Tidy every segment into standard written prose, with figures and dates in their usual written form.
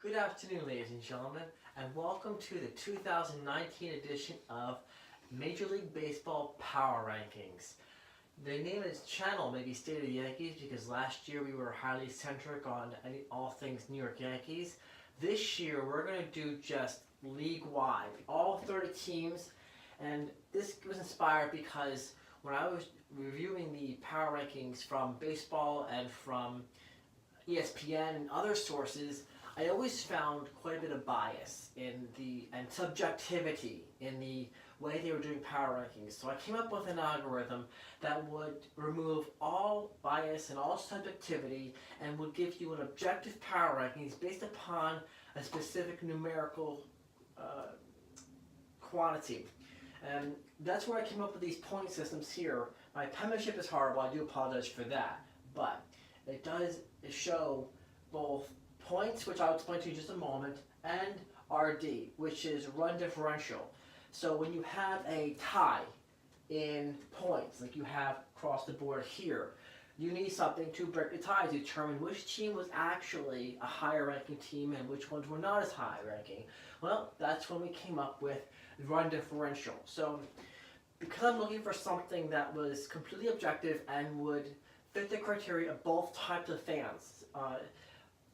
Good afternoon, ladies and gentlemen, and welcome to the 2019 edition of Major League Baseball Power Rankings. The name of this channel may be State of the Yankees because last year we were highly centric on all things New York Yankees. This year we're going to do just league-wide, all 30 teams, and this was inspired because when I was reviewing the Power Rankings from baseball and from ESPN and other sources, I always found quite a bit of bias and subjectivity in the way they were doing power rankings. So I came up with an algorithm that would remove all bias and all subjectivity and would give you an objective power rankings based upon a specific numerical quantity. And that's where I came up with these point systems here. My penmanship is horrible, I do apologize for that, but it does show both points, which I'll explain to you in just a moment, and RD, which is run differential. So when you have a tie in points, like you have across the board here, you need something to break the tie to determine which team was actually a higher ranking team and which ones were not as high ranking. Well, that's when we came up with run differential. So because I'm looking for something that was completely objective and would fit the criteria of both types of fans.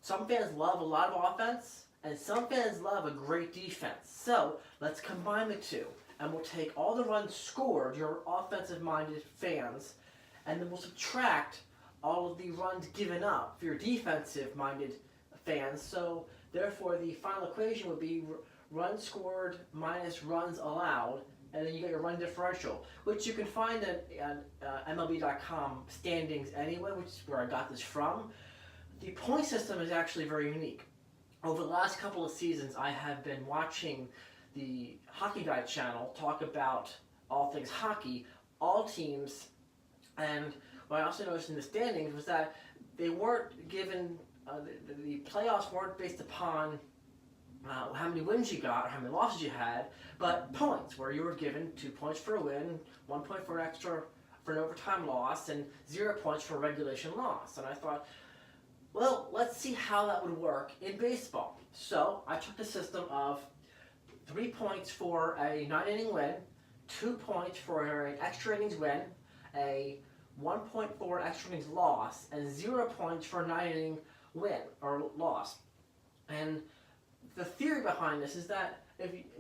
Some fans love a lot of offense, and some fans love a great defense. So let's combine the two, and we'll take all the runs scored, your offensive-minded fans, and then we'll subtract all of the runs given up for your defensive-minded fans. So therefore, the final equation would be runs scored minus runs allowed, and then you get your run differential, which you can find at MLB.com standings anyway, which is where I got this from. The point system is actually very unique. Over the last couple of seasons, I have been watching the Hockey Guide channel talk about all things hockey, all teams, and what I also noticed in the standings was that they weren't given, the playoffs weren't based upon how many wins you got or how many losses you had, but points, where you were given 2 points for a win, 1 point for an overtime loss, and 0 points for a regulation loss. And I thought, well, let's see how that would work in baseball. So I took the system of 3 points for a 9-inning win, 2 points for an extra innings win, a 1 point for an extra innings loss, and 0 points for a 9-inning win or loss. And the theory behind this is that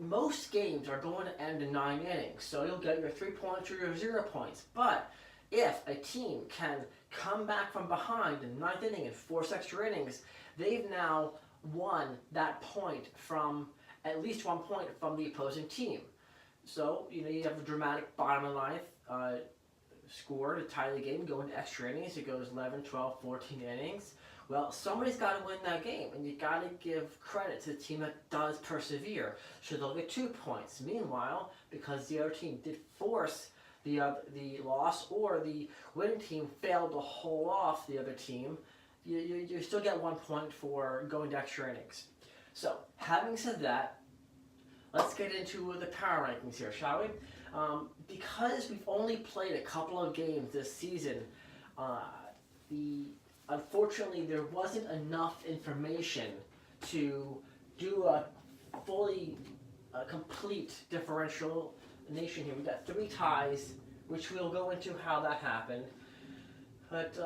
most games are going to end in 9 innings, so you'll get your 3 points or your 0 points. But if a team can come back from behind in the 9th inning and force extra innings, they've now won that point from at least 1 point from the opposing team. So, you have a dramatic bottom of the 9th score to tie the game, go into extra innings. It goes 11, 12, 14 innings. Well, somebody's got to win that game, and you got to give credit to the team that does persevere. So they'll get 2 points. Meanwhile, because the other team did force the loss, or the winning team failed to hold off the other team, you still get 1 point for going to extra innings. So, having said that, let's get into the power rankings here, shall we? Because we've only played a couple of games this season, unfortunately there wasn't enough information to do a fully complete differential nation here. We got 3 ties, which we'll go into how that happened. But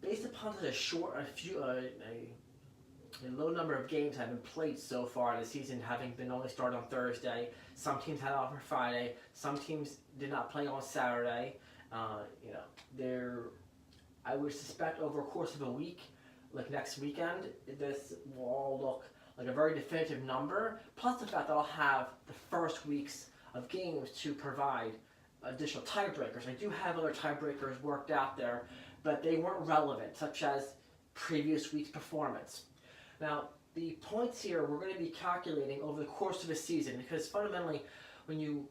based upon a low number of games have been played so far this season, having been only started on Thursday. Some teams had off on Friday. Some teams did not play on Saturday. I would suspect over a course of a week, like next weekend, this will all look like a very definitive number, plus the fact that I'll have the first weeks of games to provide additional tiebreakers. I do have other tiebreakers worked out there, but they weren't relevant, such as previous week's performance. Now, the points here we're going to be calculating over the course of a season, because fundamentally, in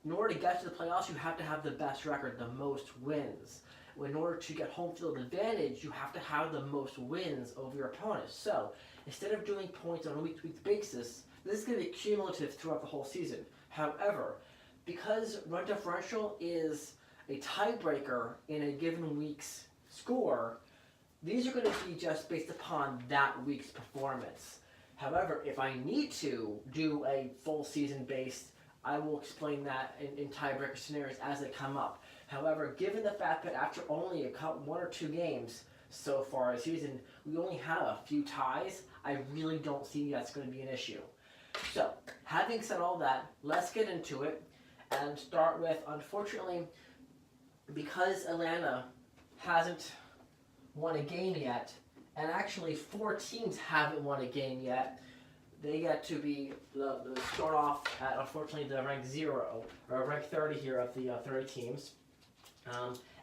order to get to the playoffs, you have to have the best record, the most wins. In order to get home field advantage, you have to have the most wins over your opponents. So, instead of doing points on a week-to-week basis, this is going to be cumulative throughout the whole season. However, because run differential is a tiebreaker in a given week's score, these are going to be just based upon that week's performance. However, if I need to do a full season based, I will explain that in tiebreaker scenarios as they come up. However, given the fact that after only one or two games so far this season, we only have a few ties, I really don't see that's going to be an issue. So, having said all that, let's get into it and start with, unfortunately, because Atlanta hasn't won a game yet, and actually 4 teams haven't won a game yet, they get to be start off at, unfortunately, the rank 0, or rank 30 here of the 30 teams.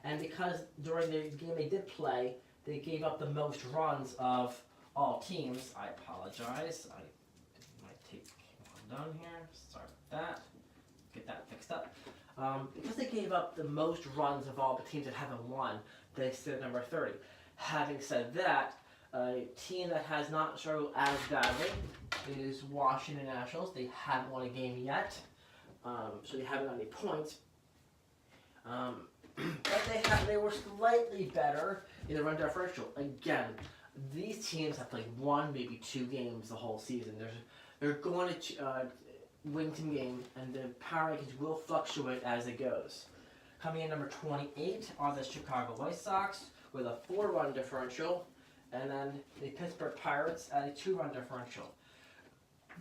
And because during the game they did play, they gave up the most runs of all teams. I apologize. I might take one down here. Sorry about that. Get that fixed up. Because they gave up the most runs of all the teams that haven't won, they sit at number 30. Having said that, a team that has not struggled as badly is Washington Nationals. They haven't won a game yet, so they haven't got any points. But they were slightly better in the run differential. Again, these teams have played 1, maybe 2 games the whole season. They're going to win some games, and the power rankings will fluctuate as it goes. Coming in number 28 are the Chicago White Sox with a 4-run differential, and then the Pittsburgh Pirates at a 2-run differential.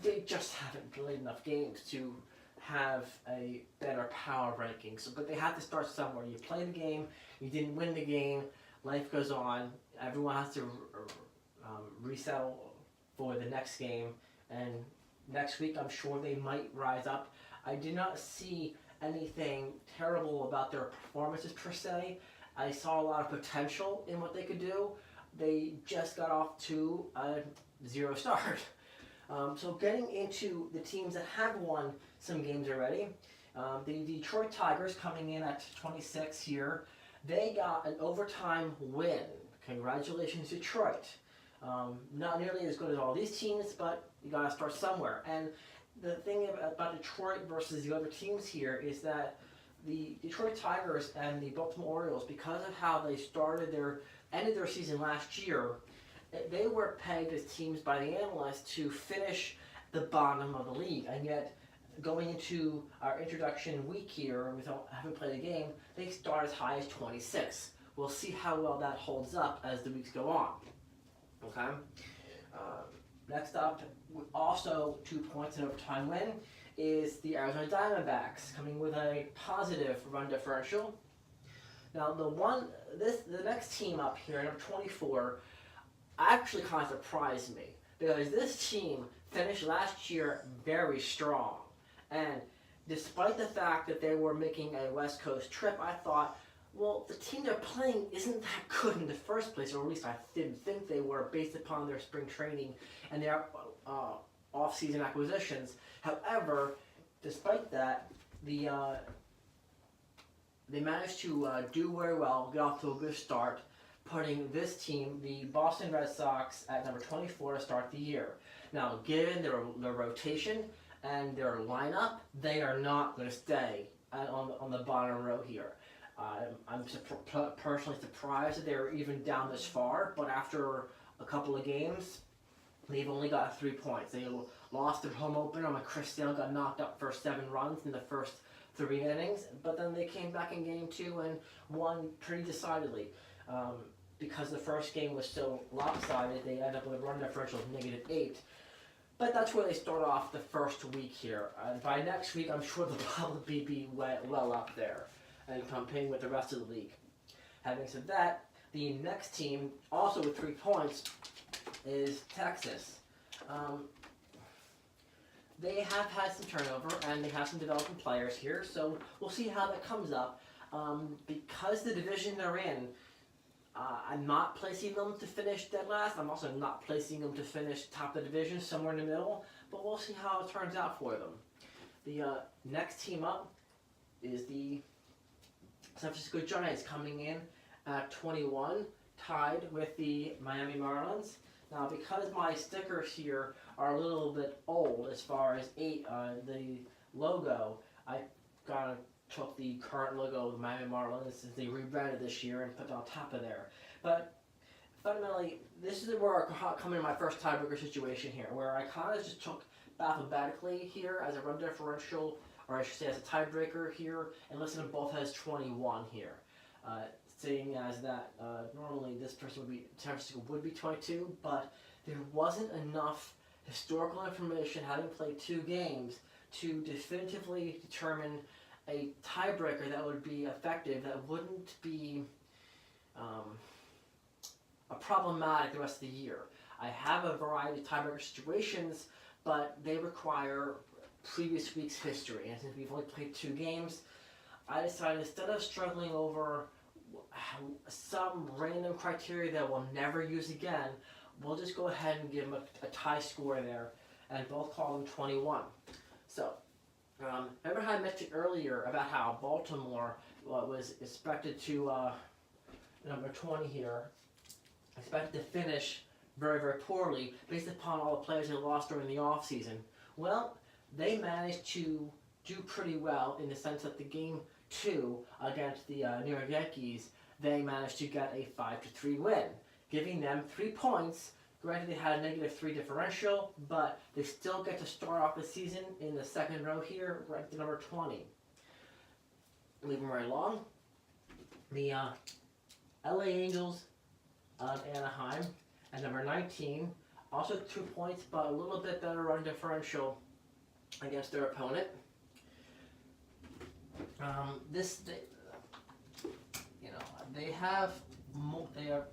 They just haven't played enough games to have a better power ranking. But they have to start somewhere. You play the game, you didn't win the game, life goes on. Everyone has to resettle for the next game, and next week I'm sure they might rise up. I did not see anything terrible about their performances per se. I saw a lot of potential in what they could do. They just got off to a 0 start. So getting into the teams that have won some games already, the Detroit Tigers coming in at 26 here, they got an overtime win. Congratulations, Detroit. Not nearly as good as all these teams, but you got to start somewhere. And the thing about Detroit versus the other teams here is that the Detroit Tigers and the Baltimore Orioles, because of how they ended their season last year, they were pegged as teams by the analysts to finish the bottom of the league. And yet, going into our introduction week here, without having played a game, they start as high as 26. We'll see how well that holds up as the weeks go on. Okay? Next up, also 2 points in overtime win, is the Arizona Diamondbacks, coming with a positive run differential. Now, the next team up here, number 24, actually kind of surprised me, because this team finished last year very strong. And despite the fact that they were making a West Coast trip, I thought, well, the team they're playing isn't that good in the first place, or at least I didn't think they were based upon their spring training and their off-season acquisitions. However, despite that, they managed to do very well, get off to a good start, putting this team, the Boston Red Sox, at number 24 to start the year. Now, given their rotation and their lineup, they are not going to stay on the bottom row here. I'm personally surprised that they were even down this far, but after a couple of games, they've only got 3 points. They lost their home opener when Chris Sale got knocked up for 7 runs in the first 3 innings, but then they came back in game 2 and won pretty decidedly. Because the first game was so lopsided, they ended up with a run differential of -8. But that's where they start off the first week here. By next week, I'm sure they'll probably be well up there and competing with the rest of the league. Having said that, the next team, also with 3 points, is Texas. They have had some turnover, and they have some developing players here, so we'll see how that comes up. Because the division they're in, I'm not placing them to finish dead last. I'm also not placing them to finish top of the division, somewhere in the middle, but we'll see how it turns out for them. The next team up is the San Francisco Giants, coming in at 21, tied with the Miami Marlins. Now, because my stickers here are a little bit old as far as the logo, I took the current logo of the Miami Marlins since they rebranded this year and put it on top of there. But fundamentally, this is where I come in my first tiebreaker situation here, where I kind of just took alphabetically here as a run differential, or I should say as a tiebreaker here, and listed them both as 21 here. Saying as that normally this person would be, San Francisco would be 22, but there wasn't enough historical information having played 2 games to definitively determine a tiebreaker that would be effective, that wouldn't be problematic the rest of the year. I have a variety of tiebreaker situations, but they require previous week's history. And since we've only played 2 games, I decided instead of struggling over some random criteria that we'll never use again, we'll just go ahead and give them a tie score there and both call them 21. So, remember how I mentioned earlier about how Baltimore was expected to, number 20 here, expected to finish very, very poorly based upon all the players they lost during the offseason. Well, they managed to do pretty well in the sense that the game 2 against the New York Yankees, they managed to get a 5-3 win, giving them 3 points. Granted, they had a -3 differential, but they still get to start off the season in the second row here, ranked number 20. Moving right along, the LA Angels of Anaheim at number 19, also 2 points, but a little bit better run differential against their opponent.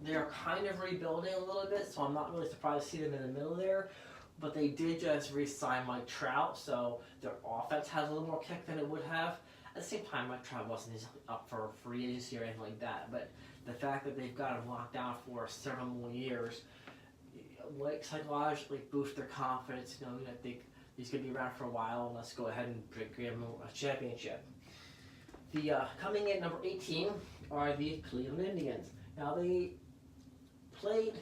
They are kind of rebuilding a little bit, so I'm not really surprised to see them in the middle there. But they did just re-sign Mike Trout, so their offense has a little more kick than it would have. At the same time, Mike Trout wasn't up for free agency or anything like that. But the fact that they've got him locked down for several more years, like psychologically boost their confidence. You know, I think he's going to be around for a while, and let's go ahead and give him a championship. The coming in number 18 are the Cleveland Indians. Now they played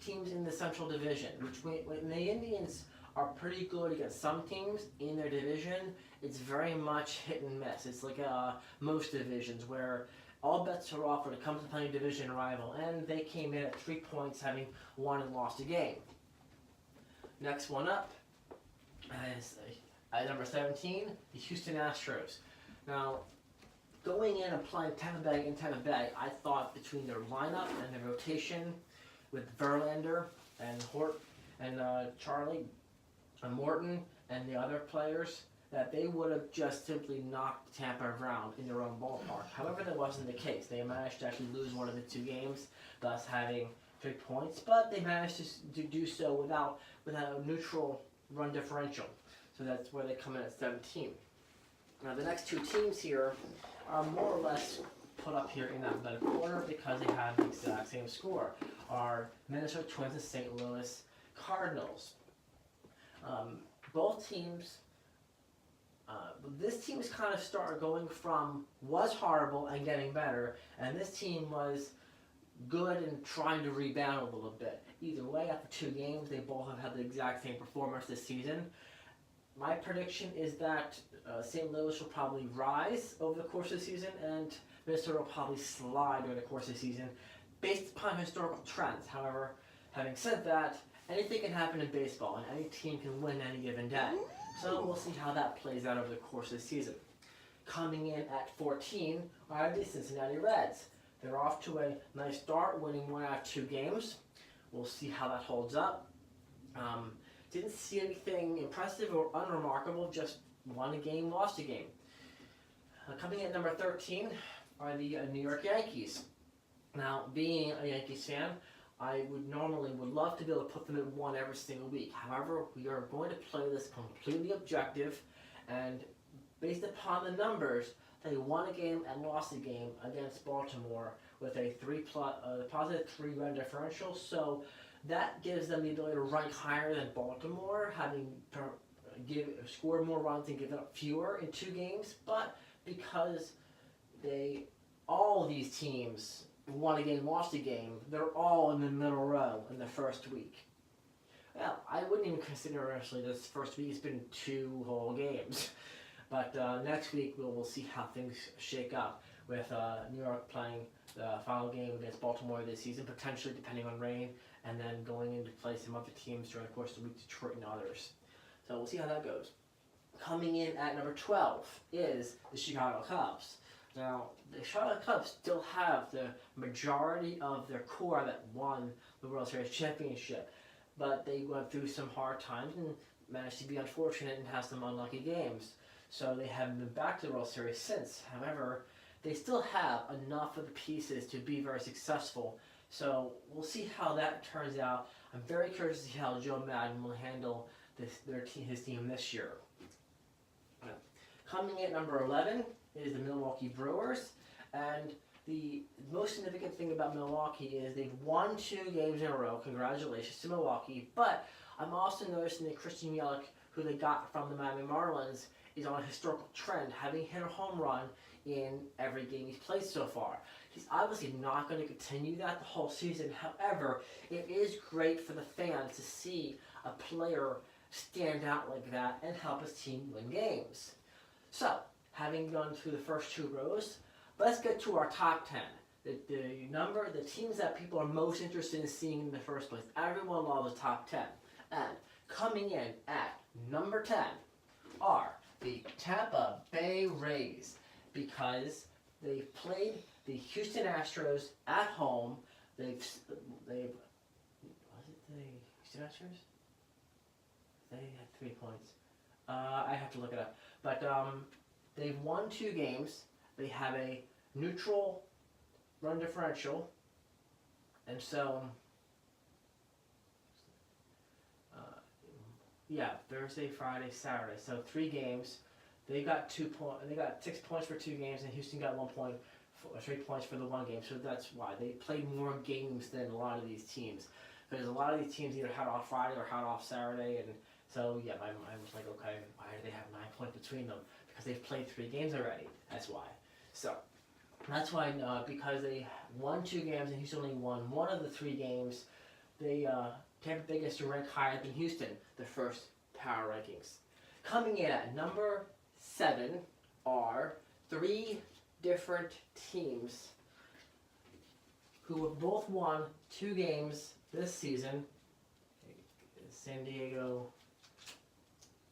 teams in the Central Division, which when the Indians are pretty good against some teams in their division, it's very much hit and miss. It's like most divisions where all bets are off when it comes to playing a division rival, and they came in at 3 points, having won and lost a game. Next one up is at number 17, the Houston Astros. Now, going in and playing Tampa Bay, I thought between their lineup and their rotation with Verlander and Charlie and Morton and the other players, that they would have just simply knocked Tampa around in their own ballpark. However, that wasn't the case. They managed to actually lose one of the 2 games, thus having 3 points, but they managed to do so without a neutral run differential. So that's where they come in at 17. Now the next 2 teams here are more or less put up here in alphabetical order because they have the exact same score, are Minnesota Twins and St. Louis Cardinals. Both teams, this team is kind of started going from was horrible and getting better, and this team was good and trying to rebound a little bit. Either way, after 2 games, they both have had the exact same performance this season. My prediction is that St. Louis will probably rise over the course of the season, and Minnesota will probably slide during the course of the season, based upon historical trends. However, having said that, anything can happen in baseball, and any team can win any given day. So we'll see how that plays out over the course of the season. Coming in at 14 are the Cincinnati Reds. They're off to a nice start, winning 1 out of 2 games. We'll see how that holds up. Didn't see anything impressive or unremarkable, just won a game, lost a game. Coming in at number 13 are the New York Yankees. Now, being a Yankees fan, I would love to be able to put them at 1 every single week. However, we are going to play this completely objective, and based upon the numbers, they won a game and lost a game against Baltimore with a positive 3 run differential. So that gives them the ability to rank higher than Baltimore, having scored more runs and given up fewer in 2 games. But because all of these teams won a game, lost a game, they're all in the middle row in the first week. Well, I wouldn't even consider actually this first week. It's been 2 whole games. But next week we'll see how things shake up. with New York playing the final game against Baltimore this season, potentially depending on rain, and then going into play some other teams during the course of the week, Detroit and others. So we'll see how that goes. Coming in at number 12 is the Chicago Cubs. Now, the Chicago Cubs still have the majority of their core that won the World Series championship, but they went through some hard times and managed to be unfortunate and have some unlucky games. So they haven't been back to the World Series since. However, they still have enough of the pieces to be very successful. So we'll see how that turns out. I'm very curious to see how Joe Madden will handle his team this year. Coming in at number 11 is the Milwaukee Brewers, and the most significant thing about Milwaukee is they've won 2 games in a row. Congratulations to Milwaukee. But I'm also noticing that Christian Yelich, who they got from the Miami Marlins, is on a historical trend, having hit a home run in every game he's played so far. He's obviously not going to continue that the whole season. However, it is great for the fans to see a player stand out like that and help his team win games. So, having gone through the first 2 rows, let's get to our top 10. The teams that people are most interested in seeing in the first place. Everyone loves the top 10. And coming in at number 10 are the Tampa Bay Rays, because they've played the Houston Astros at home. Was it the Houston Astros? They had 3 points. I have to look it up. But they've won 2 games. They have a neutral run differential. And so, Thursday, Friday, Saturday. So 3 games. They got 6 points for 2 games, and Houston got 1 point, 3 points for the 1 game. So that's why they played more games than a lot of these teams. Because a lot of these teams either had off Friday or had off Saturday, and so yeah, I was like, okay, why do they have 9 points between them? Because they've played 3 games already. That's why. So that's why, because they won 2 games and Houston only won 1 of the 3 games, Tampa Bay gets to rank higher than Houston, the first power rankings. Coming in at number 7 are 3 different teams who have both won 2 games this season. San Diego,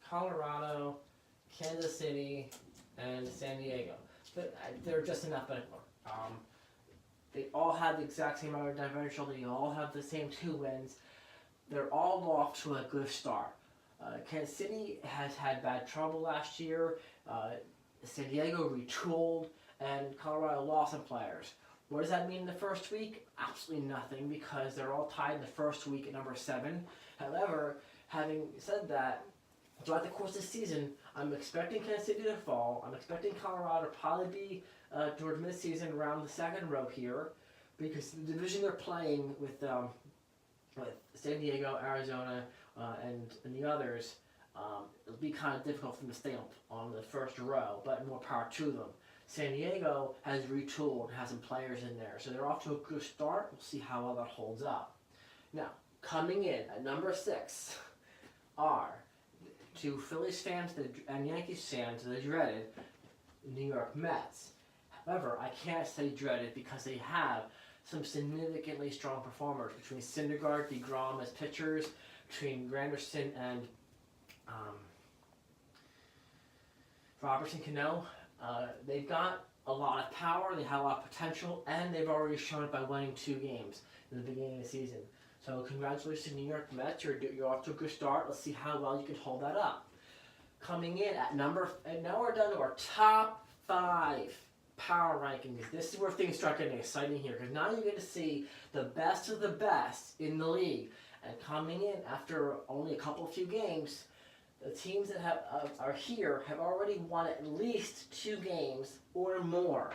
Colorado, Kansas City, and San Diego. But they're just enough, but they all have the exact same amount of differential. They all have the same 2 wins. They're all off to a good start. Kansas City has had bad trouble last year. San Diego retooled, and Colorado lost some players. What does that mean in the first week? Absolutely nothing, because they're all tied in the first week at number 7. However, having said that, throughout the course of the season, I'm expecting Kansas City to fall. I'm expecting Colorado to probably be towards mid-season around the 2nd row here, because the division they're playing with San Diego, Arizona, and the others, it'll be kind of difficult for them to stay on the first row, but more power to them. San Diego has retooled, has some players in there, so they're off to a good start. We'll see how well that holds up. Now, coming in at number 6 are, to Phillies fans and Yankees fans, the dreaded New York Mets. However, I can't say dreaded because they have some significantly strong performers between Syndergaard, DeGrom as pitchers, between Granderson and Robertson Cano. They've got a lot of power, they have a lot of potential, and they've already shown it by winning 2 games in the beginning of the season. So congratulations to New York Mets, you're off to a good start. Let's see how well you can hold that up. Coming in at now we're down to our top 5 power rankings. This is where things start getting exciting here, because now you get to see the best of the best in the league. And coming in after only a few games, the teams that are here have already won at least 2 games or more.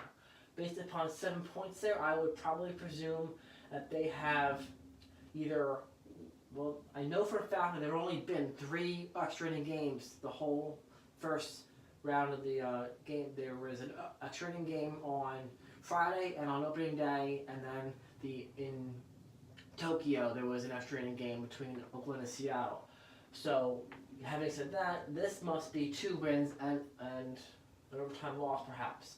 Based upon 7 points there, I would probably presume that they have either, well, I know for a fact that there have only been 3 extra inning games the whole first round of the game. There was an extra inning game on Friday and on opening day, and then in Tokyo there was an extra inning game between Oakland and Seattle. So, having said that, this must be 2 wins and an overtime loss, perhaps.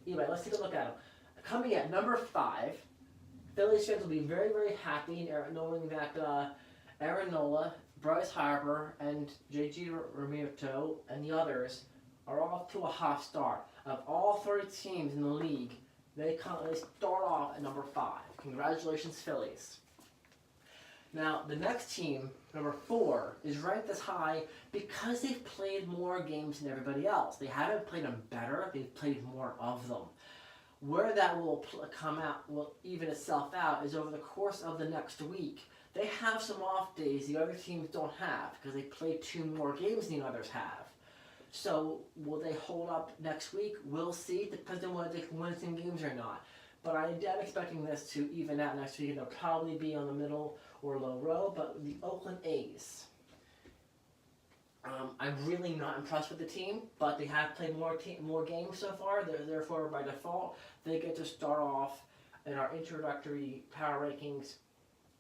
Anyway, let's take a look at them. Coming at number 5, Phillies fans will be very, very happy knowing that Aaron Nola, Bryce Harper, and J.G. Realmuto and the others are off to a hot start. Of all 30 teams in the league, they start off at number 5. Congratulations, Phillies. Now, the next team, number 4, is ranked as high because they've played more games than everybody else. They haven't played them better, they've played more of them. Where that will will even itself out is over the course of the next week. They have some off days the other teams don't have because they play 2 more games than the others have. So will they hold up next week? We'll see. Depends on whether they can win some games or not. But I am expecting this to even out next week, and they'll probably be on the middle or low row. But the Oakland A's, I'm really not impressed with the team, but they have played more games so far. Therefore, by default, they get to start off in our introductory power rankings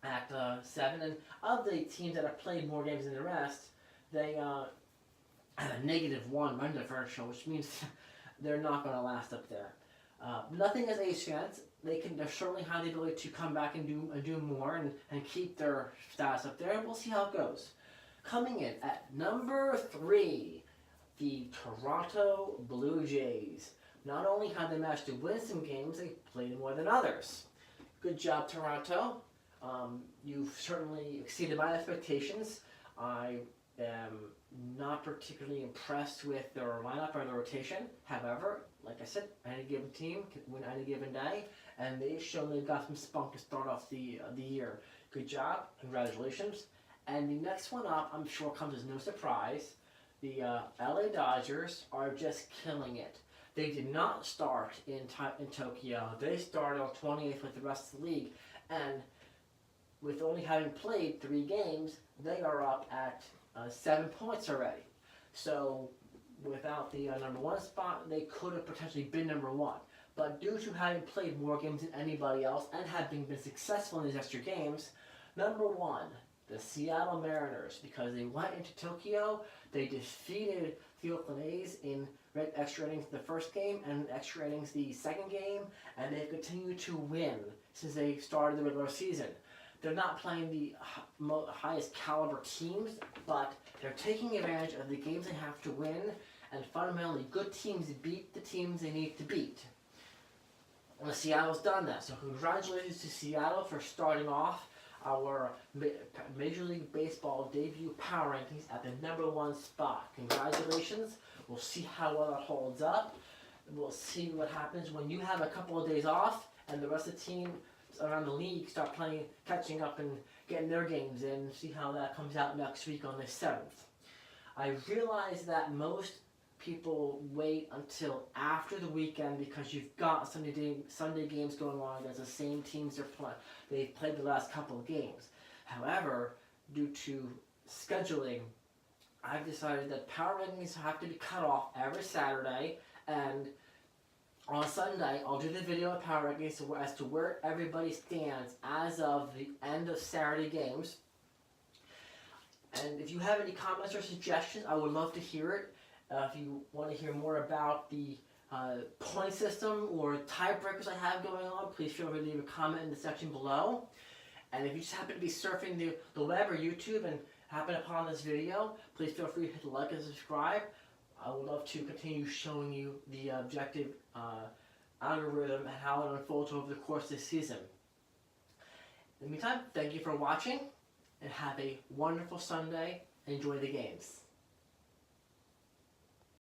at 7. And of the teams that have played more games than the rest, they have a -1 run differential, which means they're not going to last up there. Nothing as A's fans. They certainly have the ability to come back and do more and keep their status up there. We'll see how it goes. Coming in at number 3, the Toronto Blue Jays. Not only have they managed to win some games, they played more than others. Good job, Toronto. You've certainly exceeded my expectations. I am not particularly impressed with their lineup or their rotation. However, like I said, any given team can win any given day, and they've shown they've got some spunk to start off the year. Good job. Congratulations. And the next one up, I'm sure, comes as no surprise. The LA Dodgers are just killing it. They did not start in Tokyo. They started on 28th with the rest of the league. And with only having played 3 games, they are up at 7 points already. So without the number 1 spot, they could have potentially been number 1. But due to having played more games than anybody else and having been successful in these extra games, number 1, the Seattle Mariners, because they went into Tokyo, they defeated the Oakland A's in extra innings the first game and extra innings the second game, and they've continued to win since they started the regular season. They're not playing the highest caliber teams, but they're taking advantage of the games they have to win, and fundamentally, good teams beat the teams they need to beat. And Seattle's done that, so congratulations to Seattle for starting off our Major League Baseball debut power rankings at the number 1 spot. Congratulations. We'll see how well it holds up. We'll see what happens when you have a couple of days off and the rest of the team around the league start catching up and getting their games in. See how that comes out next week on the 7th. I realize that most people wait until after the weekend because you've got Sunday games going on against the same teams they've played the last couple of games. However, due to scheduling, I've decided that power rankings have to be cut off every Saturday, and on Sunday I'll do the video of power rankings as to where everybody stands as of the end of Saturday games. And if you have any comments or suggestions, I would love to hear it. If you want to hear more about the point system or tiebreakers I have going on, please feel free to leave a comment in the section below. And if you just happen to be surfing the web or YouTube and happen upon this video, please feel free to hit the like and subscribe. I would love to continue showing you the objective algorithm and how it unfolds over the course of this season. In the meantime, thank you for watching, and have a wonderful Sunday. Enjoy the games.